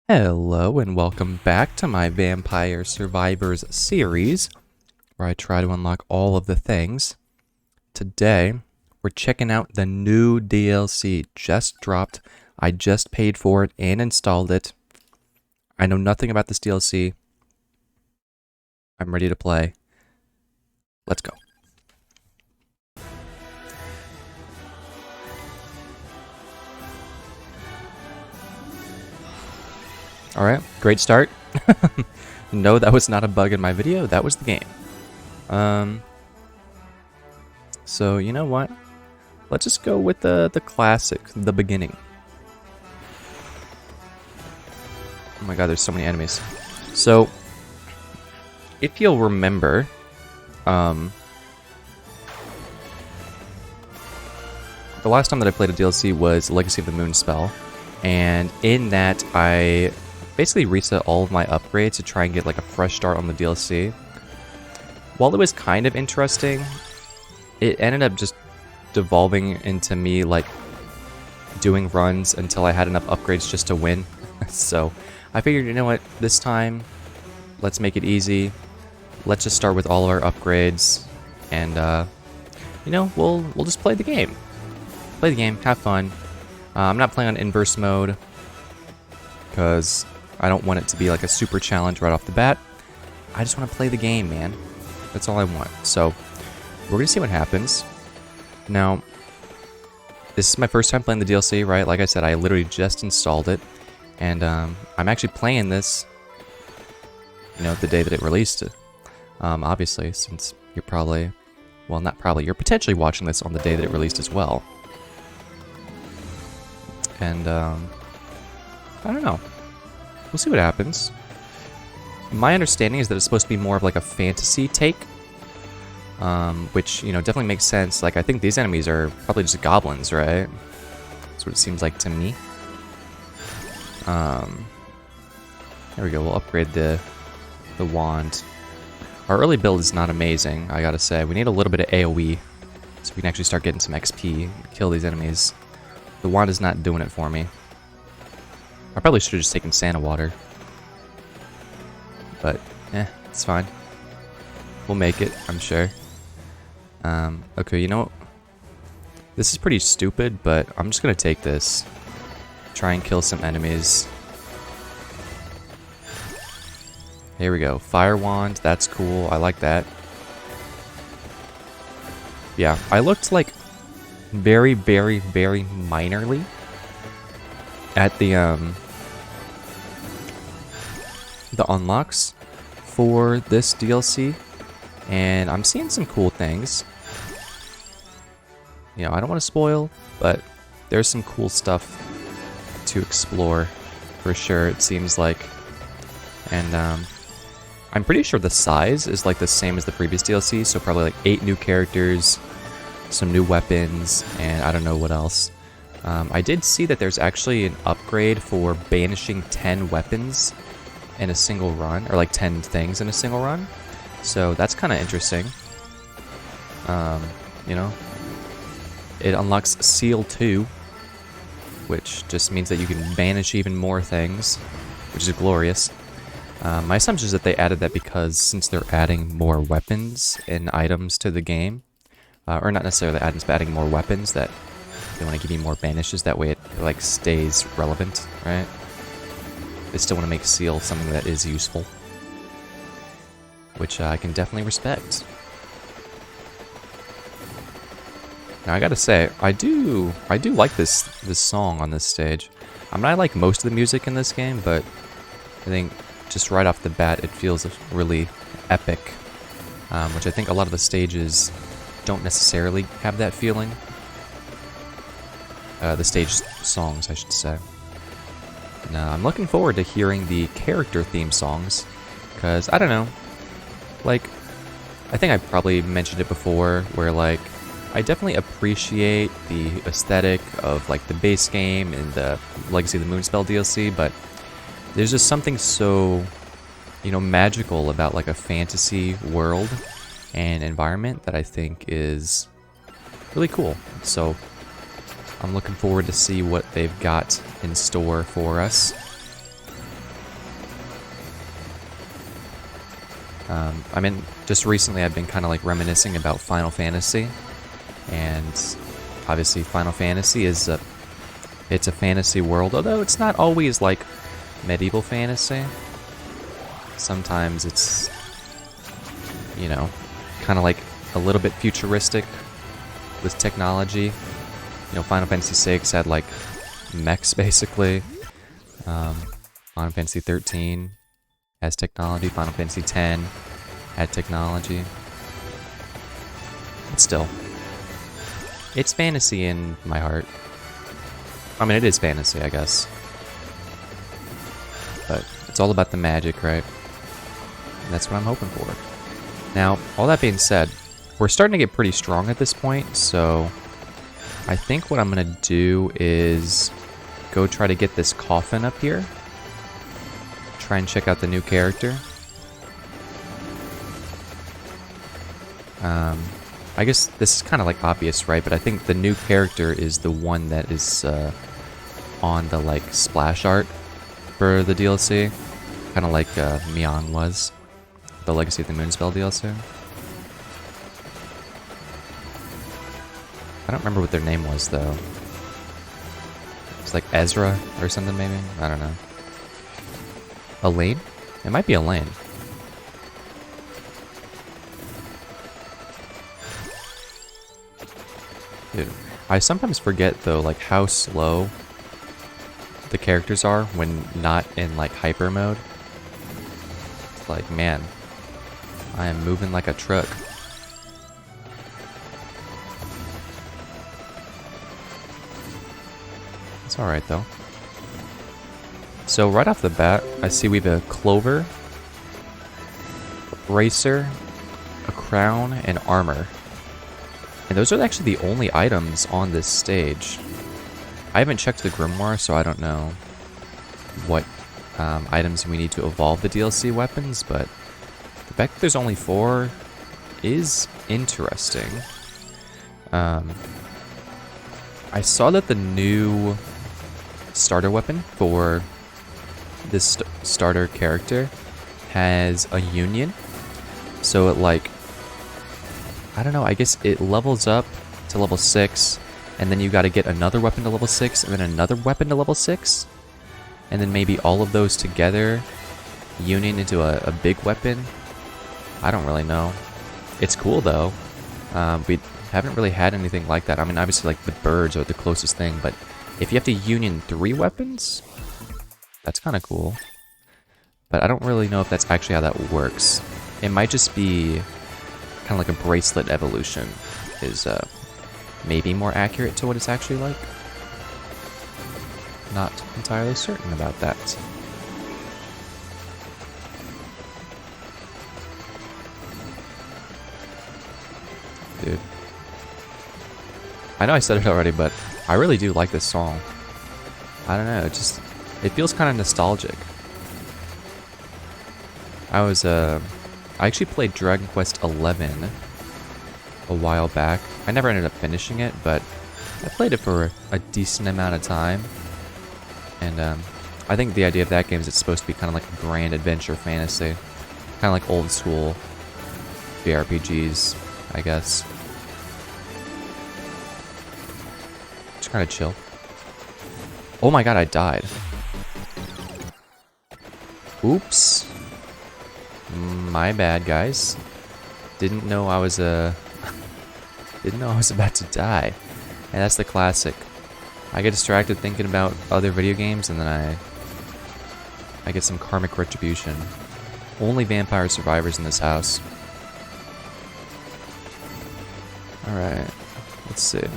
Hello and welcome back to my Vampire Survivors series, where I try to unlock all of the things. Today, we're checking out the new DLC just dropped. I just paid for it and installed it. I know nothing about this DLC. I'm ready to play. Let's go. Alright, great start. No, that was not a bug in my video, that was the game. So you know what? Let's just go with the classic, the beginning. Oh my god, there's so many enemies. So, if you'll remember, the last time that I played a DLC was Legacy of the Moonspell, and in that I basically reset all of my upgrades to try and get like a fresh start on the DLC. While it was kind of interesting, it ended up just devolving into me like doing runs until I had enough upgrades just to win. So I figured, you know what, this time let's make it easy. Let's just start with all of our upgrades, and you know, we'll just play the game. Play the game, have fun. I'm not playing on inverse mode because I don't want it to be like a super challenge right off the bat. I just want to play the game, man. That's all I want. So we're gonna see what happens. Now, this is my first time playing the DLC, right? Like I said, I literally just installed it, and I'm actually playing this, you know, the day that it released. Obviously, since you're probably, well, not probably, you're potentially watching this on the day that it released as well. And I don't know. We'll see what happens. My understanding is that it's supposed to be more of like a fantasy take, which, you know, definitely makes sense. Like, I think these enemies are probably just goblins, right? That's what it seems like to me. There we go. We'll upgrade the wand. Our early build is not amazing, I gotta say. We need a little bit of AoE so we can actually start getting some XP and kill these enemies. The wand is not doing it for me. I probably should have just taken Santa water. But, it's fine. We'll make it, I'm sure. Okay, you know what? This is pretty stupid, but I'm just gonna take this. Try and kill some enemies. Here we go. Fire wand, that's cool. I like that. Yeah, I looked like very, very, very minorly at the unlocks for this DLC, and I'm seeing some cool things. You know, I don't want to spoil, but there's some cool stuff to explore for sure, it seems like. And I'm pretty sure the size is like the same as the previous DLC, so probably like 8 new characters, some new weapons, and I don't know what else. I did see that there's actually an upgrade for banishing 10 weapons in a single run, or like 10 things in a single run. So that's kind of interesting. You know, it unlocks Seal 2, which just means that you can banish even more things, which is glorious. My assumption is that they added that because since they're adding more weapons and items to the game, or not necessarily items, but adding more weapons, that they want to give you more banishes. That way it like stays relevant, right? They still want to make Seal something that is useful, which I can definitely respect. Now I gotta say, I do like this song on this stage. I mean, I like most of the music in this game, but I think just right off the bat, it feels really epic, which I think a lot of the stages don't necessarily have that feeling. The stage songs, I should say. Now, I'm looking forward to hearing the character theme songs, because, I don't know, like, I think I probably mentioned it before, where, like, I definitely appreciate the aesthetic of, like, the base game and the Legacy of the Moonspell DLC, but there's just something so, you know, magical about, like, a fantasy world and environment that I think is really cool. So I'm looking forward to see what they've got in store for us. I mean, just recently I've been kind of like reminiscing about Final Fantasy, and obviously Final Fantasy is it's a fantasy world, although it's not always like medieval fantasy. Sometimes it's, you know, kind of like a little bit futuristic with technology. You know, Final Fantasy VI had like mechs basically. Final Fantasy 13 has technology. Final Fantasy 10 had technology. But still, it's fantasy in my heart. I mean, it is fantasy, I guess. But it's all about the magic, right? And that's what I'm hoping for. Now, all that being said, we're starting to get pretty strong at this point, so I think what I'm going to do is go try to get this coffin up here. Try and check out the new character. I guess this is kind of like obvious, right? But I think the new character is the one that is on the like splash art for the DLC. Kind of like Mion was. The Legacy of the Moonspell DLC. I don't remember what their name was though. It's like Ezra or something maybe? I don't know. Elaine? It might be Elaine. Dude, I sometimes forget though like how slow the characters are when not in like hyper mode. It's like, man, I am moving like a truck. It's alright though. So right off the bat, I see we have a clover, bracer, a crown, and armor. And those are actually the only items on this stage. I haven't checked the grimoire, so I don't know what items we need to evolve the DLC weapons, but the fact that there's only 4 is interesting. I saw that the new starter weapon for this starter character has a union, so it like, I don't know, I guess it levels up to level 6, and then you gotta get another weapon to level 6, and then another weapon to level 6, and then maybe all of those together union into a big weapon. I don't really know. It's cool though. We haven't really had anything like that. I mean, obviously like the birds are the closest thing, but if you have to union 3 weapons, that's kind of cool. But I don't really know if that's actually how that works. It might just be kind of like a bracelet evolution is maybe more accurate to what it's actually like. Not entirely certain about that. Dude. I know I said it already, but I really do like this song. I don't know, it feels kind of nostalgic. I actually played Dragon Quest XI a while back. I never ended up finishing it, but I played it for a decent amount of time. And I think the idea of that game is it's supposed to be kind of like a grand adventure fantasy. Kind of like old school JRPGs, I guess. Just kind of chill. Oh my god, I died. Oops. My bad, guys. Didn't know I was about to die. And that's the classic. I get distracted thinking about other video games, and then I get some karmic retribution. Only vampire survivors in this house. Alright. Let's see.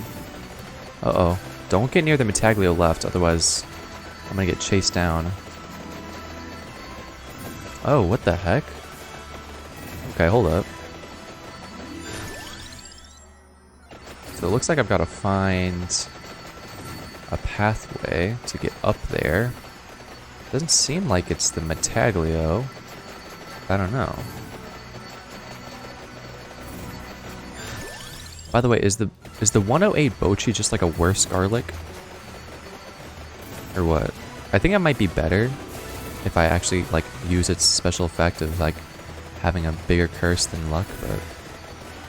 Uh-oh. Don't get near the Metaglio left, otherwise I'm gonna get chased down. Oh, what the heck? Okay, hold up. So it looks like I've got to find a pathway to get up there. Doesn't seem like it's the Metaglio. I don't know. By the way, is the 108 Bochi just like a worse garlic? Or what? I think it might be better if I actually like use its special effect of like having a bigger curse than luck, but...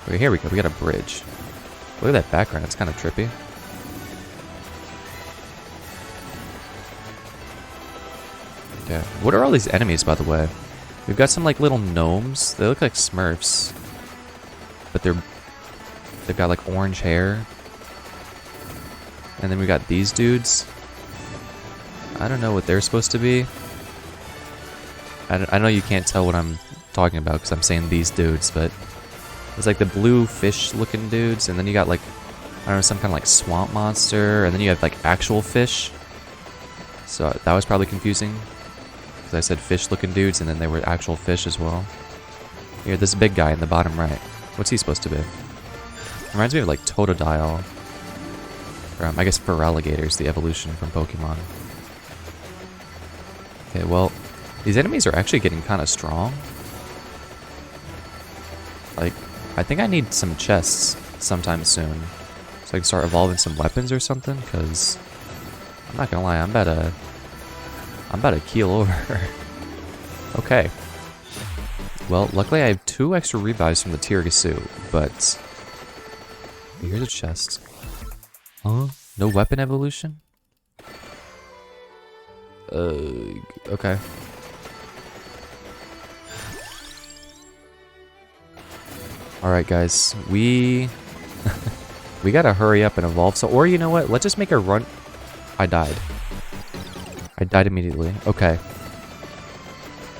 Okay, here we go. We got a bridge. Look at that background. It's kind of trippy. Yeah. What are all these enemies, by the way? We've got some, like, little gnomes. They look like Smurfs. But they've got, like, orange hair. And then we got these dudes. I don't know what they're supposed to be. I know you can't tell what I'm talking about because I'm saying these dudes, but... It's like the blue fish-looking dudes, and then you got, like, I don't know, some kind of, like, swamp monster, and then you have, like, actual fish. So that was probably confusing. Because I said fish-looking dudes, and then they were actual fish as well. Here, this big guy in the bottom right. What's he supposed to be? Reminds me of, like, Totodile. From, I guess, Feraligatrs, the evolution from Pokemon. Okay, well, these enemies are actually getting kind of strong. Like, I think I need some chests sometime soon. So I can start evolving some weapons or something, because... I'm not gonna lie, I'm about to keel over. Okay. Well, luckily I have 2 extra revives from the Tiramisu, but... Here's a chest. Huh? No weapon evolution? Okay. Alright guys, we gotta hurry up and evolve, so, or you know what, let's just make a run. I died immediately. Okay.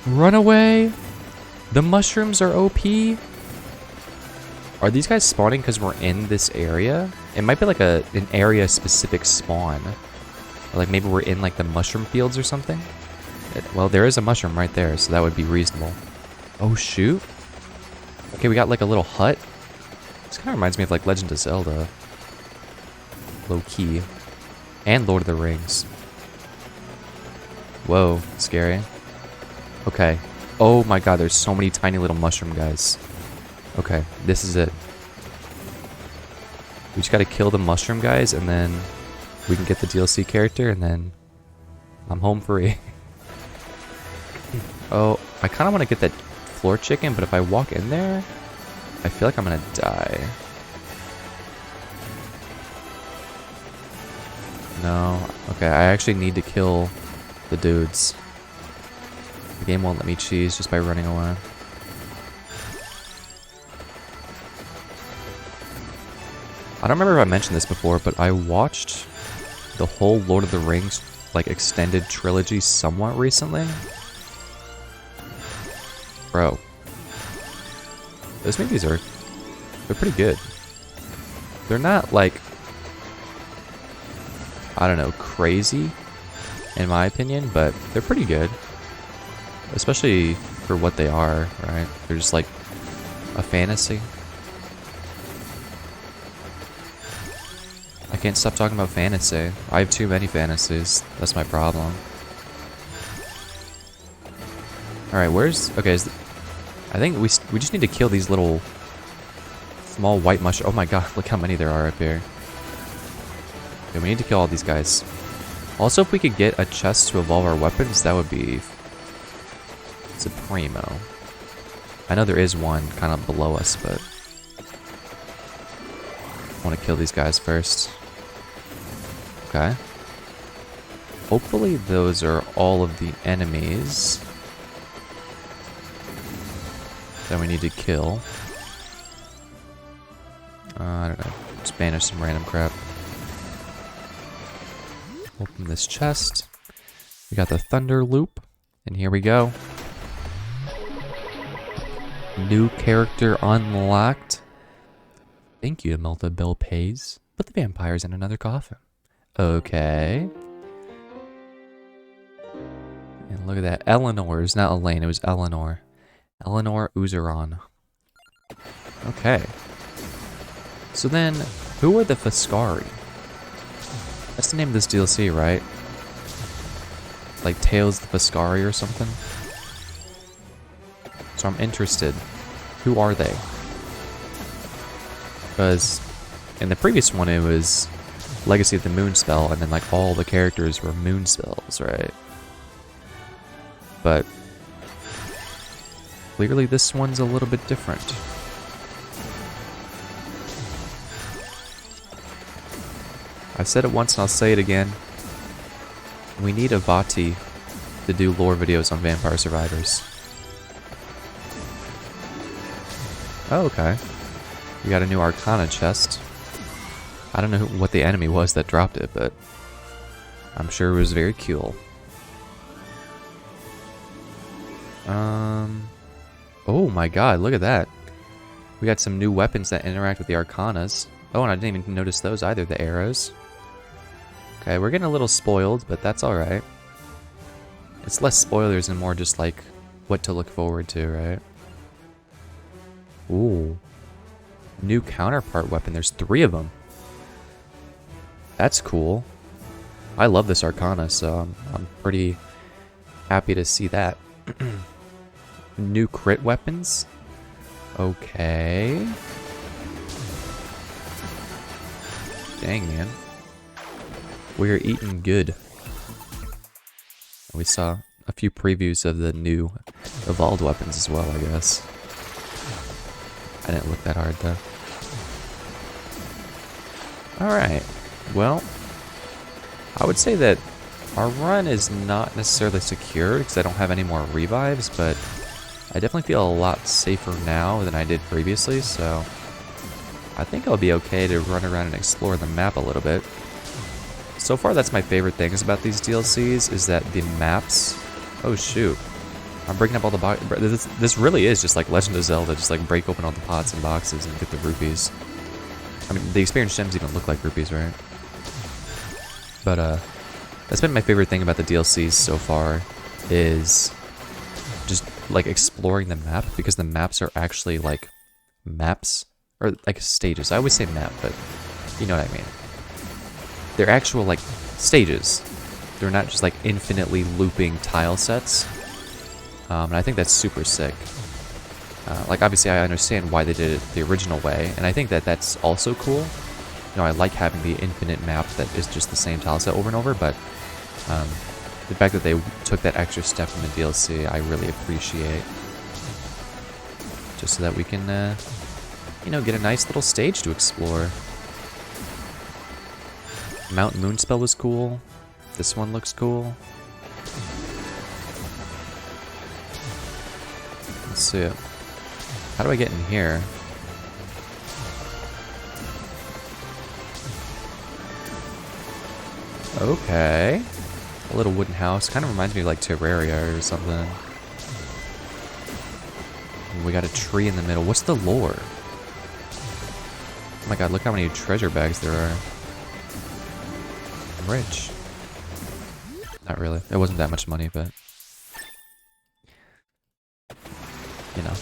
Run away! The mushrooms are OP! Are these guys spawning because we're in this area? It might be like an area specific spawn. Or like maybe we're in like the mushroom fields or something? Well, there is a mushroom right there, so that would be reasonable. Oh shoot! Okay, we got like a little hut. This kind of reminds me of like Legend of Zelda. Low key. And Lord of the Rings. Whoa, scary. Okay. Oh my god, there's so many tiny little mushroom guys. Okay, this is it. We just gotta kill the mushroom guys and then we can get the DLC character and then I'm home free. Oh, I kinda wanna get that floor chicken, but if I walk in there, I feel like I'm gonna die. No. Okay, I actually need to kill the dudes. The game won't let me cheese just by running away. I don't remember if I mentioned this before, but I watched the whole Lord of the Rings, like, extended trilogy somewhat recently. Bro. Those movies they're pretty good. They're not, like, I don't know, crazy, in my opinion, but they're pretty good. Especially for what they are, right? They're just like a fantasy. I can't stop talking about fantasy. I have too many fantasies. That's my problem. Alright, where's... Okay, I think we just need to kill these little small white mushrooms. Oh my god, look how many there are up here. Okay, we need to kill all these guys. Also, if we could get a chest to evolve our weapons, that would be supremo. I know there is one kind of below us, but I want to kill these guys first. Okay. Hopefully those are all of the enemies that we need to kill. I don't know. Just banish some random crap. Open this chest. We got the Thunder Loop. And here we go. New character unlocked. Thank you, Melta Bill Pays. Put the vampires in another coffin. Okay. And look at that. Eleanor. It's not Elaine. It was Eleanor. Eleanor Uzeron. Okay. So then, who are the Fiscari? That's the name of this DLC, right? Like Tales the Fiscari or something? So I'm interested. Who are they? Because in the previous one it was Legacy of the Moon Spell, and then like all the characters were moon spells, right? But clearly this one's a little bit different. I've said it once and I'll say it again. We need a Vati to do lore videos on Vampire Survivors. Oh, okay. We got a new Arcana chest. I don't know what the enemy was that dropped it, but I'm sure it was very cool. Oh my god, look at that. We got some new weapons that interact with the Arcanas. Oh, and I didn't even notice those either, the arrows. Okay, we're getting a little spoiled, but that's alright. It's less spoilers and more just like what to look forward to, right? Ooh. New counterpart weapon. There's 3 of them. That's cool. I love this Arcana, so I'm pretty happy to see that. New crit weapons. Okay. Dang, man. We're eating good. We saw a few previews of the new evolved weapons as well, I guess. I didn't look that hard, though. Alright. Well, I would say that our run is not necessarily secure because I don't have any more revives, but I definitely feel a lot safer now than I did previously, so I think I'll be okay to run around and explore the map a little bit. So far, that's my favorite things about these DLCs, is that the maps... Oh, shoot. I'm breaking up all the boxes. This really is just like Legend of Zelda, just like break open all the pots and boxes and get the rupees. I mean, the experience gems even look like rupees, right? But, that's been my favorite thing about the DLCs so far, is just, like, exploring the map, because the maps are actually, like, maps, or, like, stages. I always say map, but you know what I mean. They're actual, like, stages. They're not just, like, infinitely looping tile sets. And I think that's super sick. Like, obviously, I understand why they did it the original way, and I think that that's also cool. You know, I like having the infinite map that is just the same tile set over and over, but the fact that they took that extra step in the DLC, I really appreciate. Just so that we can, you know, get a nice little stage to explore. Mount Moonspell was cool. This one looks cool. Let's see. How do I get in here? Okay. A little wooden house. Kind of reminds me of like Terraria or something. We got a tree in the middle. What's the lore? Oh my god, look how many treasure bags there are. I'm rich. Not really. It wasn't that much money, but... you know.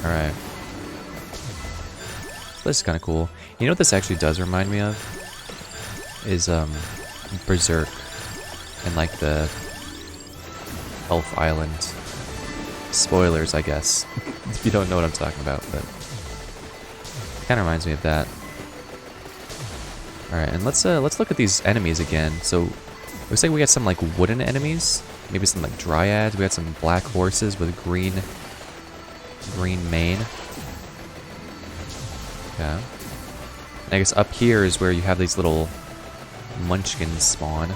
Alright. This is kind of cool. You know what this actually does remind me of? Is, Berserk. And, like, the... Elf Island. Spoilers, I guess. If you don't know what I'm talking about, but... kind of reminds me of that. Alright, and let's look at these enemies again. So, looks like we got some, like, wooden enemies. Maybe some, like, dryads. We got some black horses with green mane. Okay. And I guess up here is where you have these little munchkins spawn.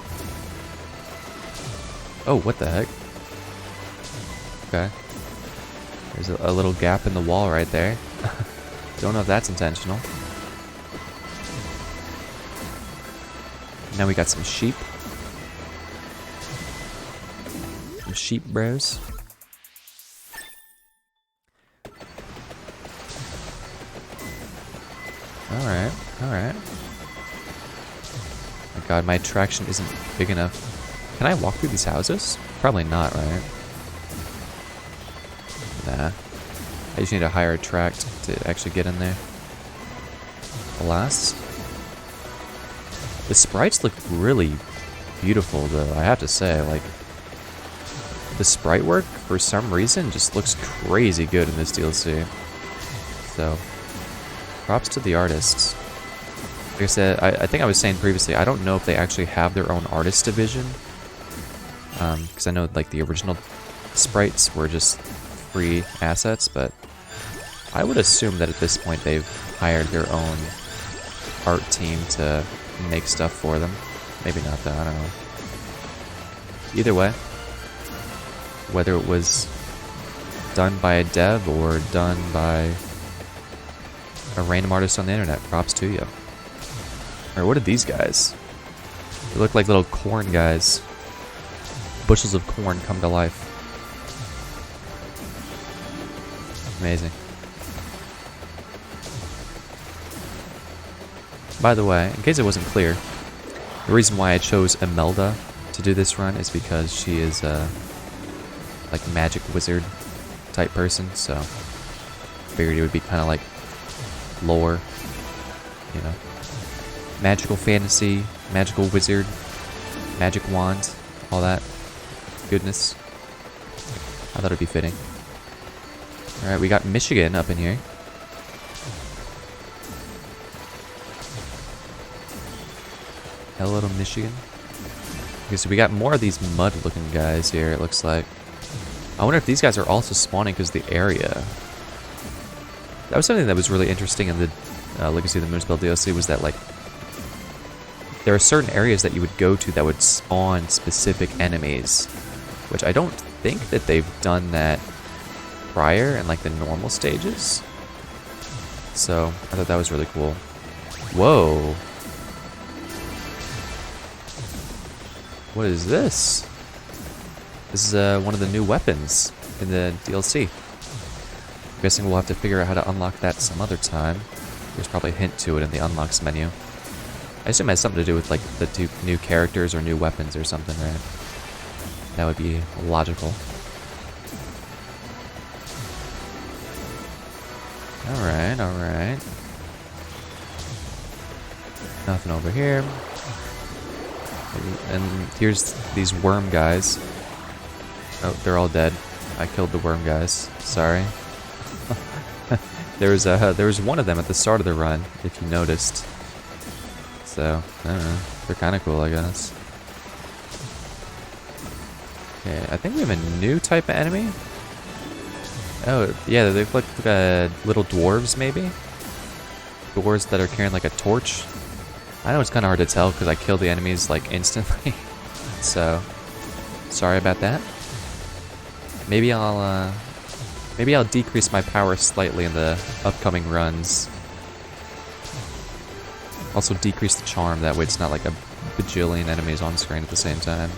Oh, what the heck? Okay. There's a little gap in the wall right there. Don't know if that's intentional. Now we got some sheep. Some sheep bros. Alright, alright. My god, my attraction isn't big enough. Can I walk through these houses? Probably not, right? Nah. I just need a higher attract to actually get in there. Alas. The sprites look really beautiful, though, I have to say. Like, the sprite work, for some reason, just looks crazy good in this DLC. So, props to the artists. Like I said, I think I was saying previously, I don't know if they actually have their own artist division. Because I know like the original sprites were just free assets, but I would assume that at this point they've hired their own art team to make stuff for them. Maybe not though, I don't know. Either way, whether it was done by a dev or done by a random artist on the internet, props to you. Or what are these guys? They look like little corn guys. Bushels of corn come to life. Amazing. By the way, in case it wasn't clear, the reason why I chose Imelda to do this run is because she is a like magic wizard type person, so figured it would be kind of like lore, you know, magical fantasy, magical wizard, magic wand, all that goodness. I thought it'd be fitting. All right, we got Michigan up in here. Hello to Michigan. Okay, so we got more of these mud-looking guys here, it looks like. I wonder if these guys are also spawning because of the area. That was something that was really interesting in the Legacy of the Moonspell DLC, was that, like, there are certain areas that you would go to that would spawn specific enemies, which I don't think that they've done that prior in, like, the normal stages. So, I thought that was really cool. Whoa! What is this? This is one of the new weapons in the DLC. I'm guessing we'll have to figure out how to unlock that some other time. There's probably a hint to it in the unlocks menu. I assume it has something to do with like the two new characters or new weapons or something, right? That would be logical. Alright, alright. Nothing over here. And here's these worm guys. Oh, they're all dead. I killed the worm guys. Sorry. there was one of them at the start of the run, if you noticed. So, I don't know. They're kind of cool, I guess. Okay, I think we have a new type of enemy. Oh, yeah, they look like little dwarves, maybe? Dwarves that are carrying like a torch. I know it's kind of hard to tell because I kill the enemies like instantly. So, sorry about that. Maybe I'll decrease my power slightly in the upcoming runs. Also decrease the charm, that way it's not like a bajillion enemies on screen at the same time.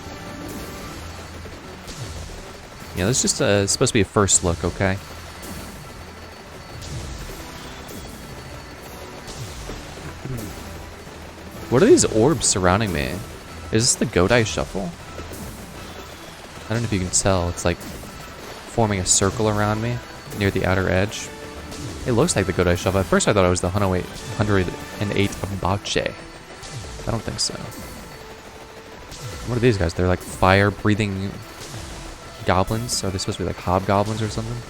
Yeah, this is just supposed to be a first look, okay? What are these orbs surrounding me? Is this the Godai Shuffle? I don't know if you can tell. It's like forming a circle around me near the outer edge. It looks like the Godai Shuffle. At first I thought it was the 108 of Bache. I don't think so. What are these guys? They're like fire-breathing goblins? Are they supposed to be like hobgoblins or something?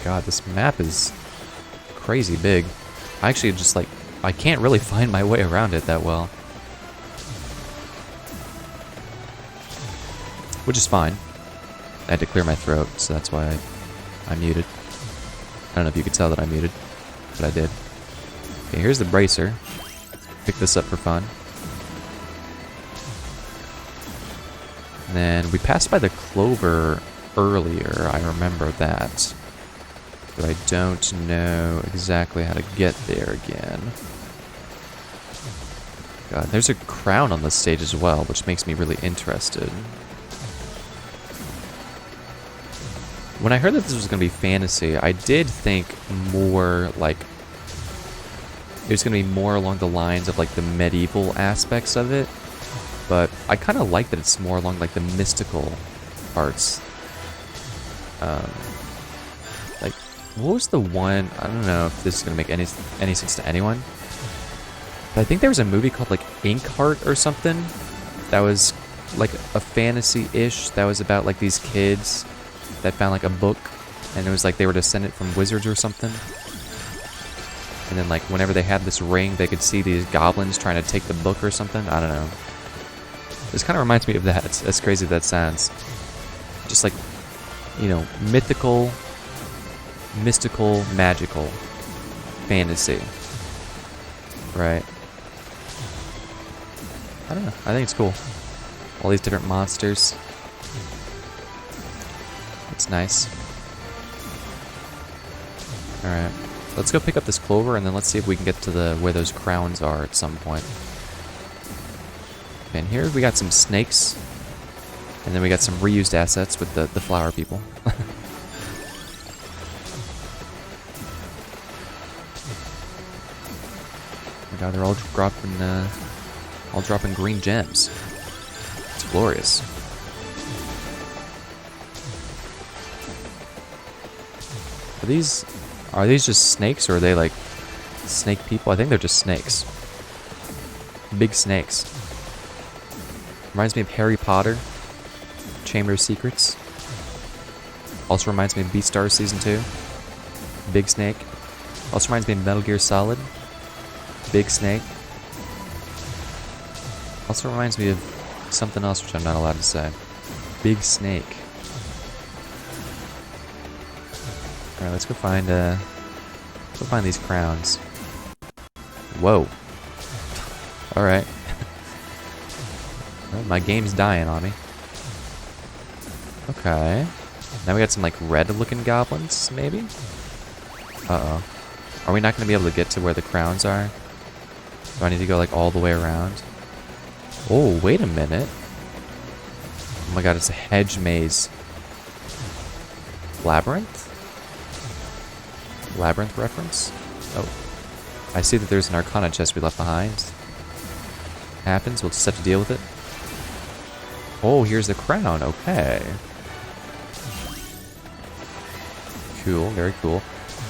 God, this map is crazy big. I actually just like, I can't really find my way around it that well. Which is fine. I had to clear my throat, so that's why I muted. I don't know if you could tell that I muted, but I did. Okay, here's the bracer. Pick this up for fun. And then we passed by the clover earlier, I remember that. But I don't know exactly how to get there again. God, there's a crown on this stage as well, which makes me really interested. When I heard that this was going to be fantasy, I did think more like it was going to be more along the lines of like the medieval aspects of it. But I kind of like that it's more along like the mystical parts. Like, what was the one? I don't know if this is going to make any sense to anyone. But I think there was a movie called like Inkheart or something that was like a fantasy-ish that was about like these kids that found like a book, and it was like they were descendant from wizards or something. And then, like, whenever they had this ring, they could see these goblins trying to take the book or something. I don't know. This kind of reminds me of that. It's as crazy as that sounds. Just like, you know, mystical, magical fantasy. Right? I don't know. I think it's cool. All these different monsters. It's nice. Alright. Let's go pick up this clover and then let's see if we can get to the where those crowns are at some point. Okay, and here we got some snakes. And then we got some reused assets with the flower people. Oh my god, they're all dropping green gems. It's glorious. Are these just snakes, or are they like snake people? I think they're just snakes. Big snakes. Reminds me of Harry Potter, Chamber of Secrets. Also reminds me of Beastars Season 2. Big snake. Also reminds me of Metal Gear Solid. Big snake. Also reminds me of something else which I'm not allowed to say. Big snake. Alright, let's go find these crowns. Whoa. Alright. Well, my game's dying on me. Okay. Now we got some like red looking goblins, maybe? Uh-oh. Are we not gonna be able to get to where the crowns are? Do I need to go like all the way around? Oh, wait a minute. Oh my god, it's a hedge maze. Labyrinth? Labyrinth reference? Oh. I see that there's an Arcana chest we left behind. Happens, we'll just have to deal with it. Oh, here's the crown, okay. Cool, very cool.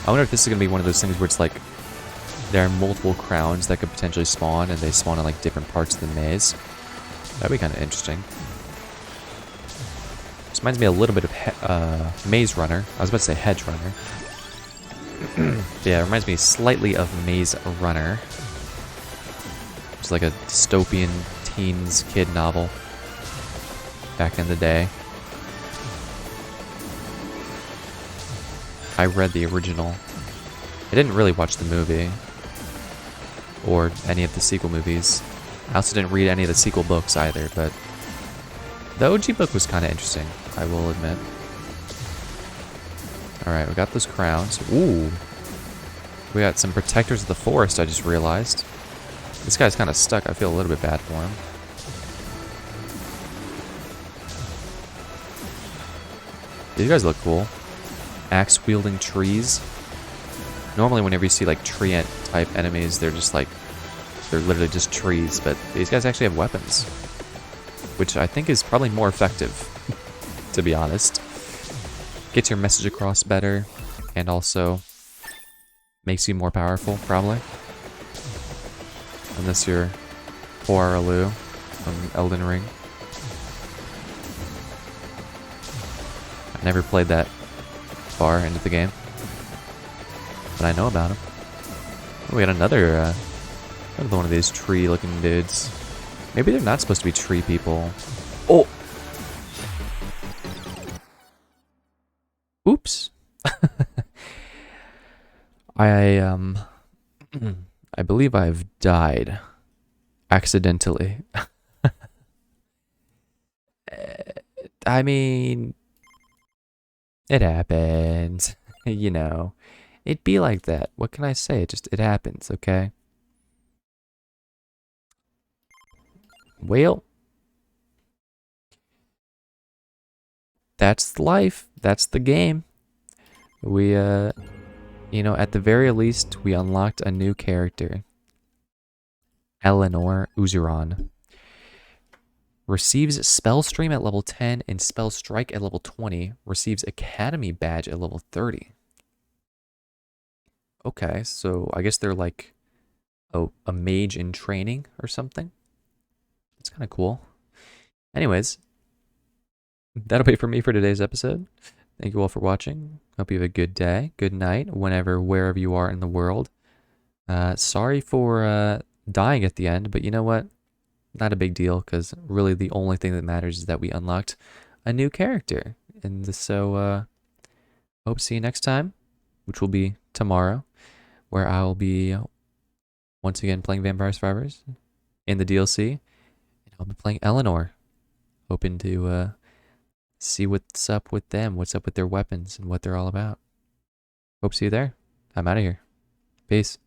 I wonder if this is going to be one of those things where it's like there are multiple crowns that could potentially spawn, and they spawn in like different parts of the maze. That'd be kind of interesting. This reminds me a little bit of Maze Runner. I was about to say Hedge Runner. Yeah, it reminds me slightly of Maze Runner. It's like a dystopian teens kid novel back in the day. I read the original. I didn't really watch the movie or any of the sequel movies. I also didn't read any of the sequel books either, but the OG book was kind of interesting, I will admit. Alright, we got those crowns. Ooh. We got some protectors of the forest, I just realized. This guy's kind of stuck. I feel a little bit bad for him. These guys look cool. Axe-wielding trees. Normally whenever you see like tree-type enemies, they're just like, they're literally just trees, but these guys actually have weapons. Which I think is probably more effective, to be honest. Gets your message across better, and also makes you more powerful, probably. Unless you're Poirot from Elden Ring. I never played that far into the game, but I know about him. Oh, we got another one of these tree-looking dudes. Maybe they're not supposed to be tree people. Oh! Oops. I believe I've died accidentally. I mean, it happens. You know, it'd be like that. What can I say? It happens, okay? Well, that's life. That's the game. We, you know, at the very least, we unlocked a new character. Eleanor Uzuran. Receives Spell Stream at level 10 and Spell Strike at level 20. Receives Academy Badge at level 30. Okay, so I guess they're like a mage in training or something. It's kind of cool. Anyways, that'll be it for me for today's episode. Thank you all for watching. Hope you have a good day, good night, wherever you are in the world. Sorry for dying at the end, but you know what? Not a big deal, because really the only thing that matters is that we unlocked a new character. And so, hope to see you next time, which will be tomorrow, where I'll be once again playing Vampire Survivors in the DLC. And I'll be playing Eleanor, hoping to see what's up with them, what's up with their weapons, and what they're all about. Hope to see you there. I'm out of here. Peace.